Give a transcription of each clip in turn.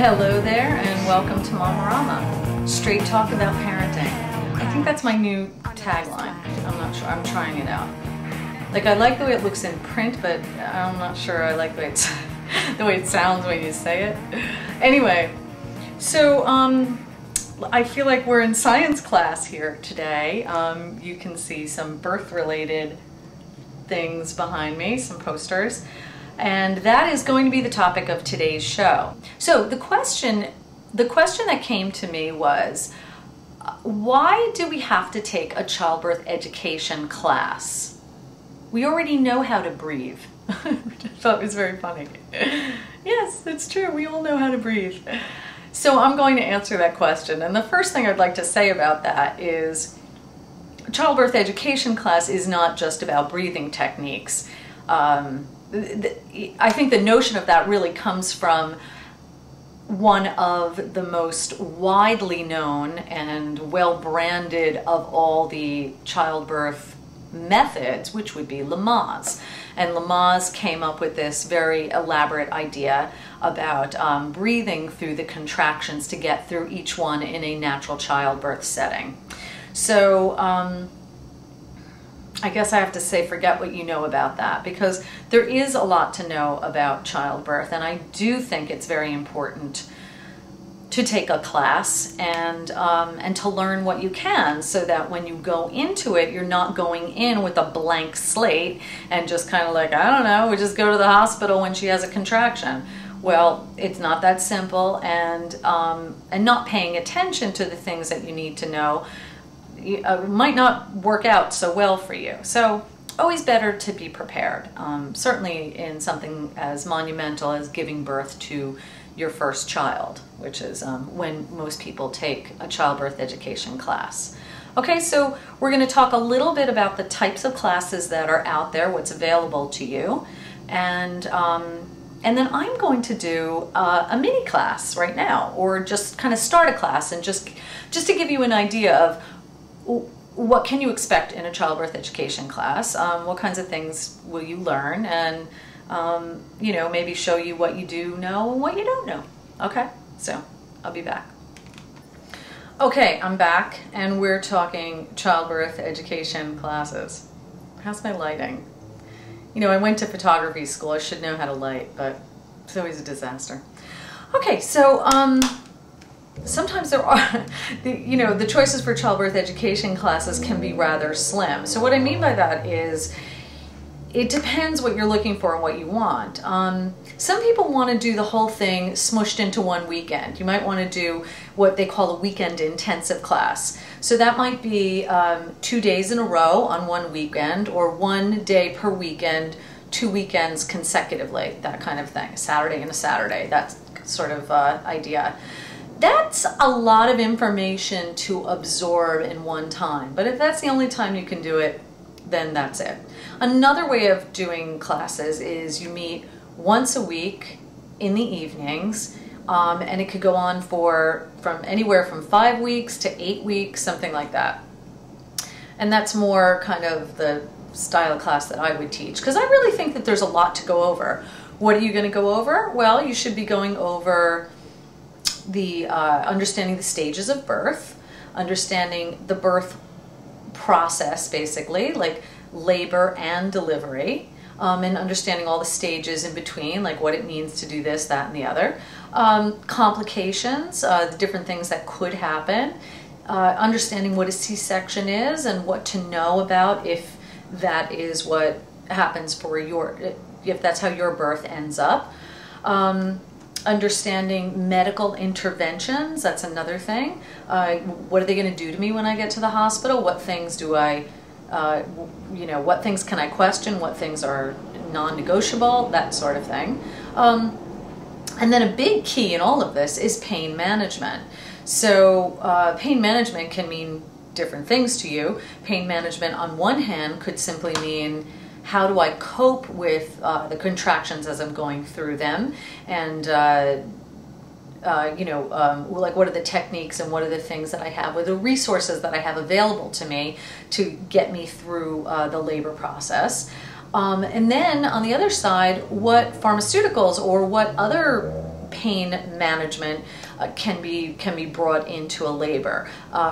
Hello there and welcome to Mamarama, straight talk about parenting. I think that's my new tagline. I'm not sure, I'm trying it out. Like, I like the way it looks in print, but I'm not sure I like the way it sounds when you say it. Anyway, so I feel like we're in science class here today. You can see some birth-related things behind me, some posters. And that is going to be the topic of today's show. So the question that came to me was, why do we have to take a childbirth education class? We already know how to breathe. Which I thought was very funny. Yes, it's true. We all know how to breathe. So I'm going to answer that question. And the first thing I'd like to say about that is childbirth education class is not just about breathing techniques. I think the notion of that really comes from one of the most widely known and well-branded of all the childbirth methods, which would be Lamaze. And Lamaze came up with this very elaborate idea about breathing through the contractions to get through each one in a natural childbirth setting. So I guess I have to say, forget what you know about that, because there is a lot to know about childbirth, and I do think it's very important to take a class and to learn what you can, so that when you go into it, you're not going in with a blank slate and just kind of like, I don't know, we just go to the hospital when she has a contraction. Well, it's not that simple, and not paying attention to the things that you need to know might not work out so well for you. So always better to be prepared, certainly in something as monumental as giving birth to your first child, which is when most people take a childbirth education class. Okay, so we're going to talk a little bit about the types of classes that are out there, what's available to you, and then I'm going to do a mini class right now, or just kind of start a class, and just to give you an idea of what can you expect in a childbirth education class, what kinds of things will you learn, and you know, maybe show you what you do know and what you don't know. Okay, so I'll be back. Okay, I'm back, and we're talking childbirth education classes. How's my lighting? You know, I went to photography school. I should know how to light, but it's always a disaster. Okay, so sometimes there are, you know, the choices for childbirth education classes can be rather slim. So what I mean by that is, it depends what you're looking for and what you want. Some people want to do the whole thing smushed into one weekend. You might want to do what they call a weekend intensive class. So that might be 2 days in a row on one weekend, or 1 day per weekend, 2 weekends consecutively, that kind of thing. A Saturday and a Saturday, that sort of idea. That's a lot of information to absorb in one time, but if that's the only time you can do it, then that's it. Another way of doing classes is you meet once a week in the evenings, and it could go on from anywhere from 5 weeks to 8 weeks, something like that. And that's more kind of the style of class that I would teach, because I really think that there's a lot to go over. What are you going to go over? Well, you should be going over the understanding the stages of birth, understanding the birth process, basically, like labor and delivery, and understanding all the stages in between, like what it means to do this, that, and the other. Complications, the different things that could happen, understanding what a C-section is and what to know about if that is what happens for if that's how your birth ends up. Understanding medical interventions, that's another thing. What are they going to do to me when I get to the hospital? What things do I, you know, what things can I question? What things are non-negotiable? That sort of thing. And then a big key in all of this is pain management. So pain management can mean different things to you. Pain management on one hand could simply mean, how do I cope with the contractions as I'm going through them, and you know, like what are the techniques and what are the things that I have, what are the resources that I have available to me to get me through the labor process. And then on the other side, what pharmaceuticals or what other pain management can be brought into a labor.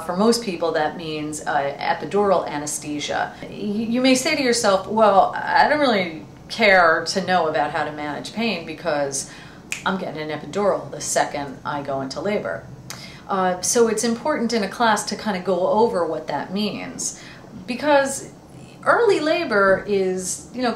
For most people, that means epidural anesthesia. You may say to yourself, well, I don't really care to know about how to manage pain because I'm getting an epidural the second I go into labor. So it's important in a class to kind of go over what that means, because early labor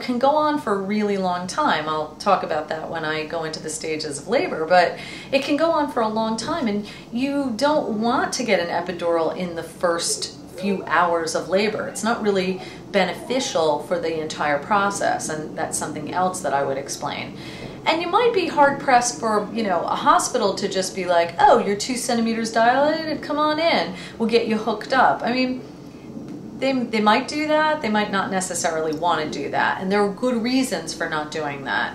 can go on for a really long time. I'll talk about that when I go into the stages of labor, but it can go on for a long time, and you don't want to get an epidural in the first few hours of labor. It's not really beneficial for the entire process, and that's something else that I would explain. And you might be hard-pressed for, a hospital to just be like, oh, you're 2 centimeters dilated, come on in, we'll get you hooked up. I mean, they might do that, they might not necessarily want to do that, and there are good reasons for not doing that.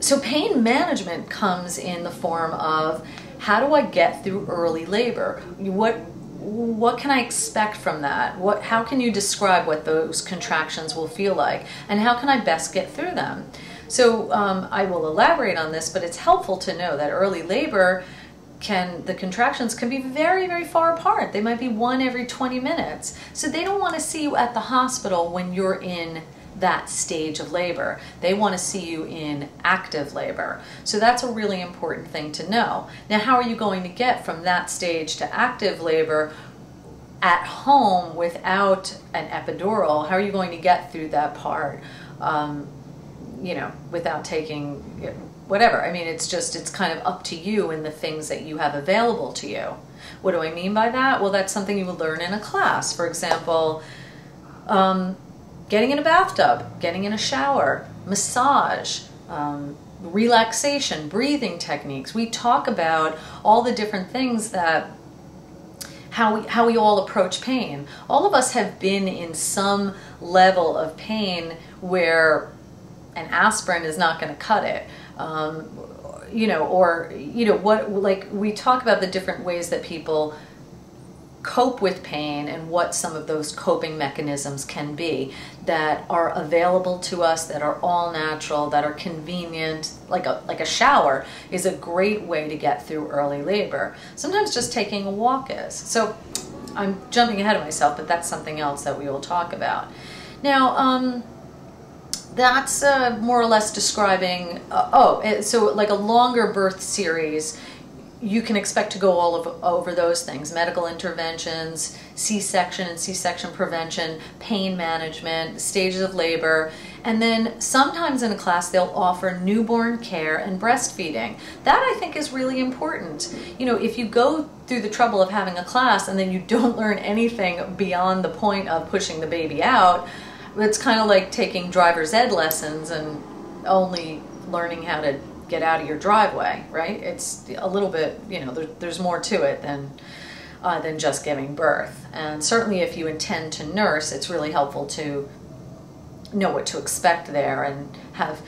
So pain management comes in the form of, how do I get through early labor? What can I expect from that? How can you describe what those contractions will feel like? And how can I best get through them? So I will elaborate on this, but it's helpful to know that early labor the contractions can be very, very far apart. They might be 1 every 20 minutes. So they don't want to see you at the hospital when you're in that stage of labor. They want to see you in active labor. So that's a really important thing to know. Now, how are you going to get from that stage to active labor at home without an epidural? How are you going to get through that part, without taking whatever? I mean, it's kind of up to you and the things that you have available to you. What do I mean by that? Well, that's something you would learn in a class. For example, getting in a bathtub, getting in a shower, massage, relaxation, breathing techniques. We talk about all the different things that how we all approach pain. All of us have been in some level of pain where an aspirin is not going to cut it. We talk about the different ways that people cope with pain and what some of those coping mechanisms can be that are available to us, that are all natural, that are convenient. Like a shower is a great way to get through early labor. Sometimes just taking a walk is. So I'm jumping ahead of myself, but that's something else that we will talk about. Now, that's more or less describing, so like a longer birth series, you can expect to go over those things: medical interventions, C-section and C-section prevention, pain management, stages of labor, and then sometimes in a class they'll offer newborn care and breastfeeding. That I think is really important. If you go through the trouble of having a class and then you don't learn anything beyond the point of pushing the baby out, it's kind of like taking driver's ed lessons and only learning how to get out of your driveway, right? It's a little bit, there's more to it than just giving birth. And certainly if you intend to nurse, it's really helpful to know what to expect there and have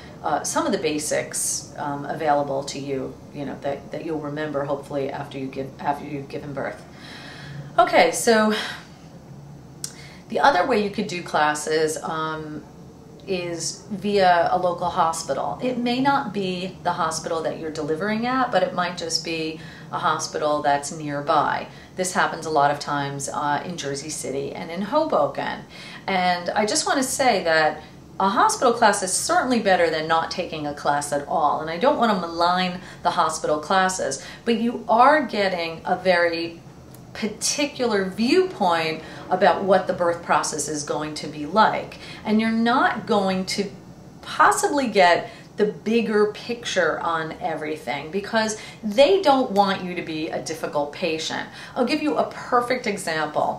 some of the basics available to you, that you'll remember hopefully after you've given birth. Okay, so the other way you could do classes is via a local hospital. It may not be the hospital that you're delivering at, but it might just be a hospital that's nearby. This happens a lot of times in Jersey City and in Hoboken. And I just want to say that a hospital class is certainly better than not taking a class at all. And I don't want to malign the hospital classes, but you are getting a very particular viewpoint about what the birth process is going to be like. And you're not going to possibly get the bigger picture on everything because they don't want you to be a difficult patient. I'll give you a perfect example.